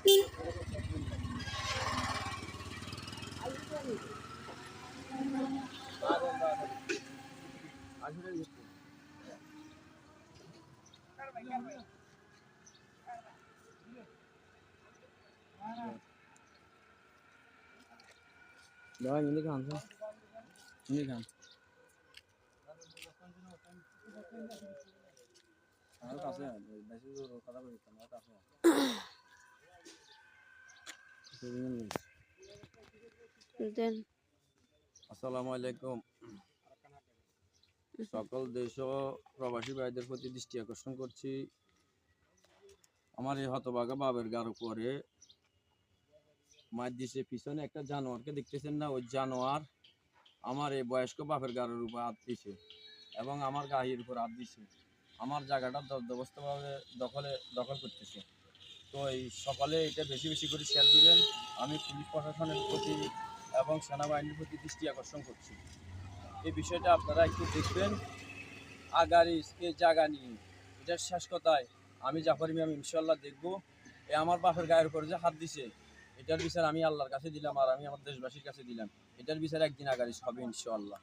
ini kan আসসালামুআলাইকুম সকল দেশ ও প্রবাসী ভাইদের প্রতি দৃষ্টি আকর্ষণ করছি। আমার এই হতভাগা বাবের গার উপরে মার দিছে, পিছনে একটা জানোয়ারকে দেখতেছেন না, ওই জানোয়ার আমার এই বয়স্ক বাপের গাড়ির উপর হাত দিছে এবং আমার গাড়ির উপর হাত দিছে। আমার জায়গাটা দবস্তভাবে দখল করতেছে। তো এই সকালে এটা বেশি বেশি করে শেয়ার দিবেন। আমি পুলিশ প্রশাসনের প্রতি এবং সেনাবাহিনীর প্রতি দৃষ্টি আকর্ষণ করছি। এই বিষয়টা আপনারা একটু দেখবেন। আগারী এই জায়গা নিয়ে এটার শেষ কথায় আমি জাফর মিয়া ইনশাল্লাহ দেখবো। আমার বাপের গায়ের উপরে যে হাত দিছে, এটার বিচার আমি আল্লাহর কাছে দিলাম আর আমি আমার দেশবাসীর কাছে দিলাম। এটার বিচার একদিন আগারী হবে ইনশাল্লাহ।